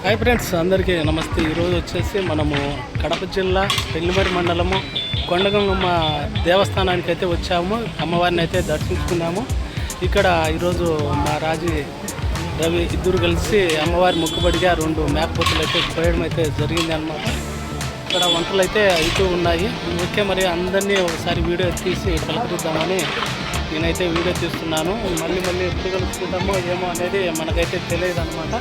Hi friends, అందరికీ నమస్తే. ఈరోజు వచ్చేసి మనము కడప జిల్లా పెళ్లిమరి మండలము కొండగంగమ్మ దేవస్థానానికి అయితే వచ్చాము. అమ్మవారిని అయితే దర్శించుకున్నాము. ఇక్కడ ఈరోజు మా రాజీ రవి ఇద్దరు కలిసి అమ్మవారి మొక్కుబడిగా 2 మేకపోతులు అయితే కోయడం అయితే జరిగింది అన్నమాట. ఇక్కడ వంటలు అయితే అవుతూ ఉన్నాయి. ఓకే, మరి అందరినీ ఒకసారి వీడియో తీసి పలకరిద్దామని నేనైతే వీడియో తీస్తున్నాను. మళ్ళీ ఎప్పుడు కలుసుకుంటామో ఏమో అనేది మనకైతే తెలియదు అనమాట.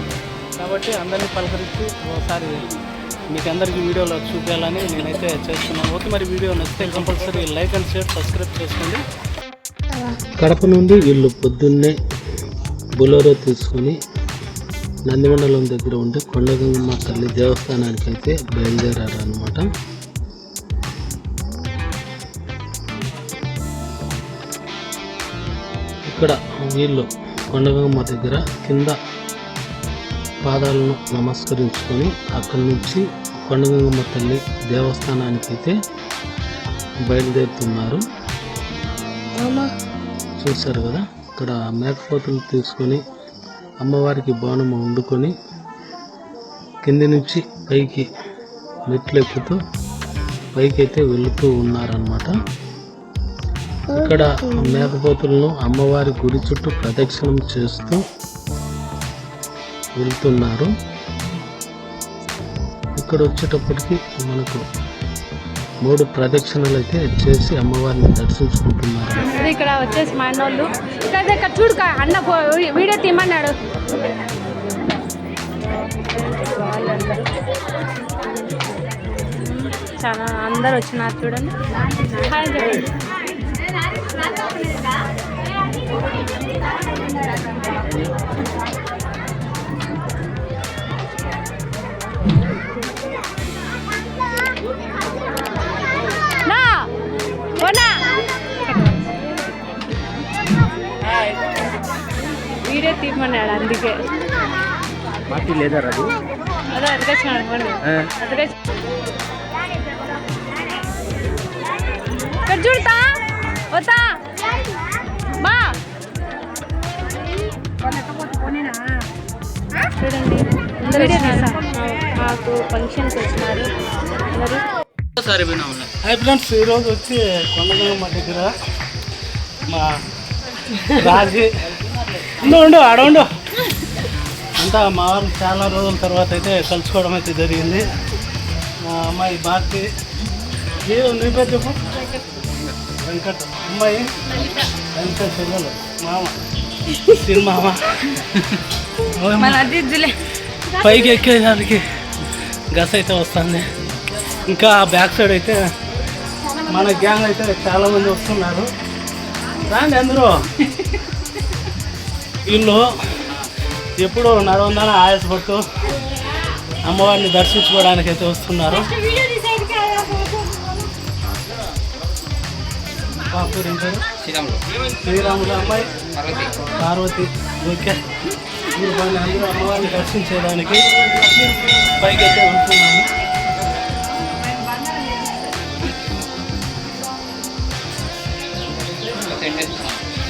కాబట్టి అందరినీ పలకరించి ఒకసారి మీకు అందరికీ వీడియోలో చూపించాలని నేనైతే చేస్తున్నాను. ఓకే, మరి వీడియో నచ్చితే compulsory like and share subscribe చేసుకోండి. కడప నుండి వీళ్ళు పొద్దున్నే బొలెరో తీసుకొని నందిమండలం దగ్గర ఉండే కొండగంగమ్మ తల్లి దేవస్థానానికి అయితే బయలుదేరారు అన్నమాట. ఇక్కడ వీళ్ళు కొండగంగమ్మ దగ్గర కింద పాదాలను నమస్కరించుకొని అక్కడి నుంచి కొండగంగమ్మ తల్లి దేవస్థానానికి అయితే బయలుదేరుతున్నారు. చూశారు కదా, ఇక్కడ మేకపోతులు తీసుకొని అమ్మవారికి బోనం వండుకొని కింది నుంచి పైకి మెట్లు ఎక్కుతూ పైకి అయితే వెళుతూ ఉన్నారన్నమాట. ఇక్కడ మేకపోతులను అమ్మవారి గుడి చుట్టూ ప్రదక్షిణం చేస్తూ వెళ్తున్నారు. ఇక్కడ వచ్చేటప్పటికి మనకు 3 ప్రదక్షిణలు అయితే చేసి అమ్మవారిని దర్శించుకుంటున్నారు. ఇక్కడ వచ్చేసి మా అన్నోళ్ళు ఇక్కడ చూడు అన్న వీడియో తీయమన్నాడు. చాలా అందరు వచ్చినారు చూడండి. హాయ్ చెప్పండి. వీడియో తీయమన్నాడు, అందుకే పార్టీ లేదా రాజు అదే అదిగచ్చినాడు. ఇక్కడ చూడతా వస్తా బా చూడండి. అందరూ మాకు ఫంక్షన్కి వచ్చినారు అందరూ. హాయ్ ఫ్రెండ్స్, ఈరోజు వచ్చి కొండగంగమ్మ దగ్గర మా రాజీ ఉండు ఆడవుండు అంతా మా వారు చాలా రోజుల తర్వాత అయితే కలుసుకోవడం అయితే జరిగింది. మా అమ్మాయి భారతి, నీ పేరు చెప్పు. వెంకట్. అమ్మాయి వెంకట్ చెల్లెలు. మామ మామ పైకి ఎక్కేసరికి గస అయితే వస్తుంది. ఇంకా బ్యాక్ సైడ్ అయితే మన గ్యాంగ్ అయితే చాలామంది వస్తున్నారు. రాండి అందరూ. వీళ్ళు ఎప్పుడు నడవందాన ఆయాసపడుతూ అమ్మవారిని దర్శించుకోవడానికి అయితే వస్తున్నారు. శ్రీరాములు, అమ్మాయి పార్వతి. ఓకే, మీరు అందరూ అమ్మవారిని దర్శించేదానికి పైకి అయితే వెళ్తున్నాము.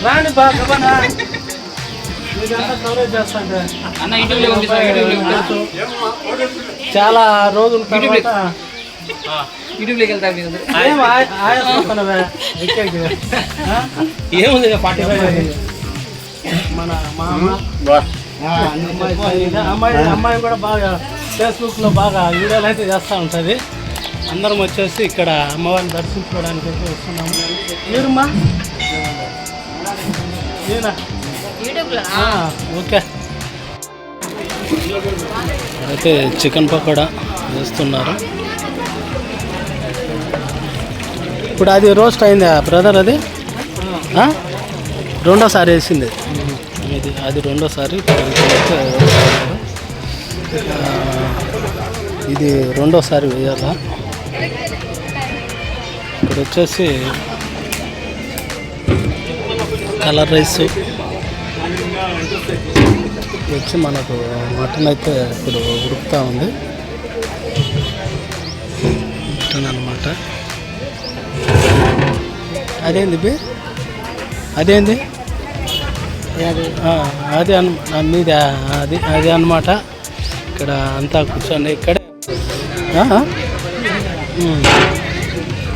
రాండి బాగా కవరేజ్ చేస్తాంటే చాలా రోజుల తర్వాత యూట్యూబ్లోకి వెళ్తారు. ఏముంది 45 మన మామ అమ్మాయి కూడా బాగా ఫేస్బుక్లో బాగా వీడియోలు అయితే చేస్తూ ఉంటుంది. అందరం వచ్చేసి ఇక్కడ అమ్మవారిని దర్శించుకోవడానికి అయితే వస్తున్నాము. మీరుమ్మా ఓకే. అయితే చికెన్ పకోడా వేస్తున్నారు. ఇప్పుడు అది రోస్ట్ అయిందా బ్రదర్? అది రెండోసారి వేసింది. అది రెండోసారి. ఇది రెండోసారి వేయాలా. ఇప్పుడు వచ్చేసి కలర్ రైస్ వచ్చి మనకు మటన్ అయితే ఇప్పుడు ఉడుకుతూ ఉంది. మటన్ అన్నమాట. అదేంది బి అదేంది అది మీద అది అది అన్నమాట. ఇక్కడ అంతా కూర్చోండి ఇక్కడే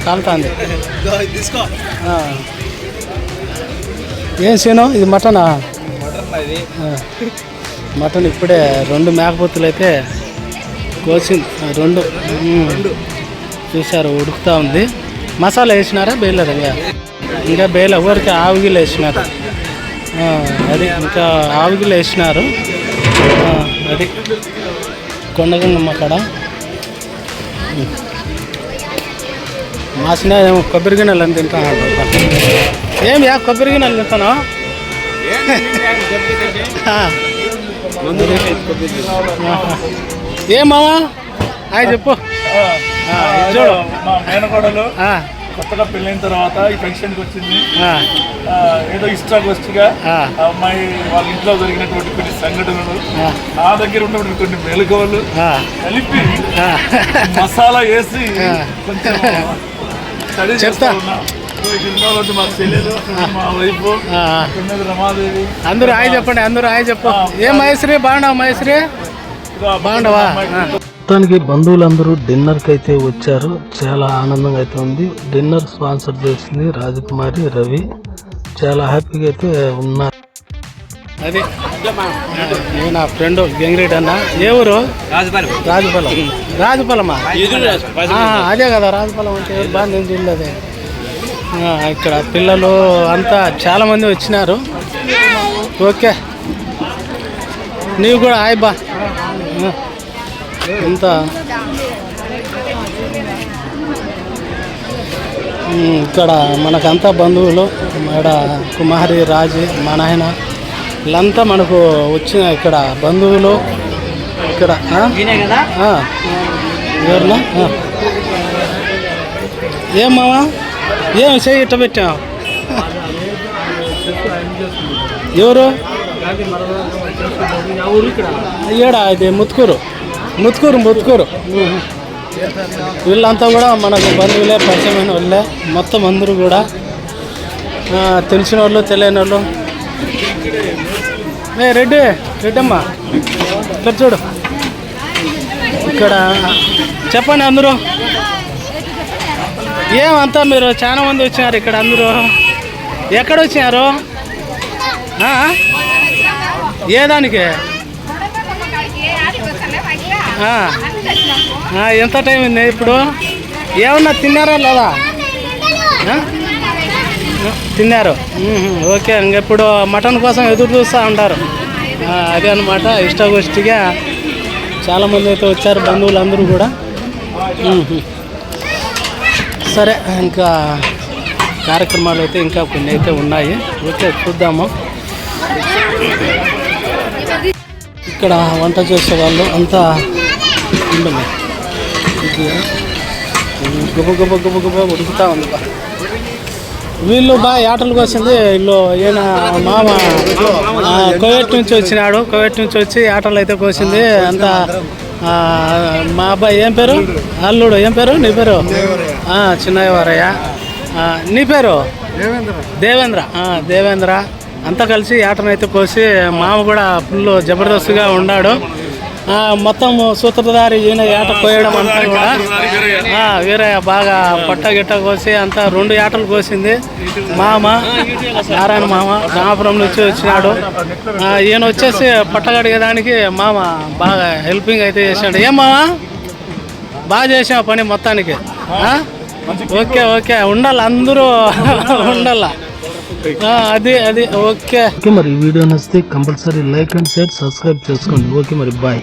కాలుతుంది. ఏం సీను ఇది మటనా? మటన్ ఇప్పుడే 2 మేకపోతులు అయితే కోసింది. 2 చూసారు ఉడుకుతూ ఉంది. మసాలా వేసినారా బేయలేదా? ఇంకా బేల ఎవరికి ఆవుగిలు వేసినారు. అది ఇంకా ఆవుగిలు వేసినారు. అది కొండగంగమ్మ కాడ మాసిన కొబ్బరి గిన్నెలు అని తింటాను. ఏం కొబ్బరి గిన్నెలు తింటాను? ఏమావా అవి చెప్పు. చూడు మా మేనకోడలు కొత్తగా పెళ్ళైన తర్వాత ఈ ఫంక్షన్కి వచ్చింది. ఏదో ఇష్టాగోష్ఠిగా అమ్మాయి వాళ్ళ ఇంట్లో జరిగినటువంటి కొన్ని సంఘటనలు, నా దగ్గర ఉన్నటువంటి కొన్ని మెలకువలు కలిపి మసాలా వేసి కొంచెం స్టడీ చేస్తా ఉన్నా. మా చెల్లెలు, మా వైపు రమాదేవి, అందరూ హాయ్ చెప్పండి. అందరూ హాయ్ చెప్పు. ఏ మహేశ్వరి బాగున్నావు? మహేశ్వరి బాగుండవా? మొత్తానికి బంధువులందరూ డిన్నర్కి అయితే వచ్చారు. చాలా ఆనందంగా అయితే ఉంది. డిన్నర్ స్పాన్సర్ చేసింది రాజకుమారి, రవి. చాలా హ్యాపీగా అయితే ఉన్నారు. అది నా ఫ్రెండ్ గంగిరెడ్డి అన్న. ఏ ఊరు? రాజుపాలమా? అదే కదా రాజుపాలెం అంటే బాగా నేను చూడలేదు. ఇక్కడ పిల్లలు అంతా చాలా మంది వచ్చినారు. ఓకే నీవు కూడా హాయ్ బా. ఇంత ఇక్కడ మనకంతా బంధువులు, మేడ కుమారి, రాజు, మా నాయన వీళ్ళంతా మనకు వచ్చిన ఇక్కడ బంధువులు. ఇక్కడ ఎవరన్నా ఏం మావా ఏం చేయి ఇట్ట పెట్టాం? ఎవరు? ఏడా ఇది ముత్తుకూరు. వీళ్ళంతా కూడా మనకు బంధువులే, పరిచయమైన వాళ్ళే. మొత్తం అందరూ కూడా తెలిసిన వాళ్ళు, తెలియని వాళ్ళు. రెడ్డమ్మ ఇక్కడ చూడు. ఇక్కడ చెప్పండి అందరూ. ఏమంతా మీరు చాలా మంది వచ్చినారు ఇక్కడ. అందరూ ఎక్కడ వచ్చినారు? ఏ దానికి? ఎంత టైం ఉంది ఇప్పుడు? ఏమన్నా తిన్నారా లేదా? తిన్నారు. ఓకే ఇంకెప్పుడు మటన్ కోసం ఎదురు చూస్తూ ఉంటారు. అదే అనమాట ఇష్టాగోష్ఠిగా చాలామంది అయితే వచ్చారు బంధువులు అందరూ కూడా. సరే ఇంకా కార్యక్రమాలు అయితే ఇంకా కొన్ని అయితే ఉన్నాయి. ఓకే చూద్దాము. ఇక్కడ వంట చేసే వాళ్ళు అంతా ఉండదు. గుబ ఉడుకుతా ఉంది. వీళ్ళు బాగా ఆటలకు వచ్చింది. వీళ్ళు ఈయన మామ కోవిడ్ నుంచి వచ్చినాడు. కోవిడ్ నుంచి వచ్చి ఆటలు అయితే కోసింది అంతా. మా అబ్బాయి ఏం పేరు? అల్లుడు ఏం పేరు? నీ పేరు? చిన్నవారయ్య. నీ పేరు? దేవేంద్ర. అంతా కలిసి ఆటనైతే కోసి మామ కూడా ఫుల్ జబర్దస్త్గా ఉన్నాడు. మొత్తం సూత్రధారి ఈయన ఏట కోయడం అంతా కూడా వేరే బాగా పట్ట గిట్ట కోసి అంతా 2 ఏటలు కోసింది మామ. నారాయణ మామ రామాపురం నుంచి వచ్చినాడు. ఈయన వచ్చేసి పట్టగడిగేదానికి మామ బాగా హెల్పింగ్ అయితే చేశాడు. ఏం మామ బాగా చేసాం పని మొత్తానికి. ఓకే ఉండాలి, అందరూ ఉండాల. అది ఓకే. మరి ఈ వీడియో నచ్చితే compulsory like and share, subscribe చేసుకోండి. ఓకే మరి బాయ్.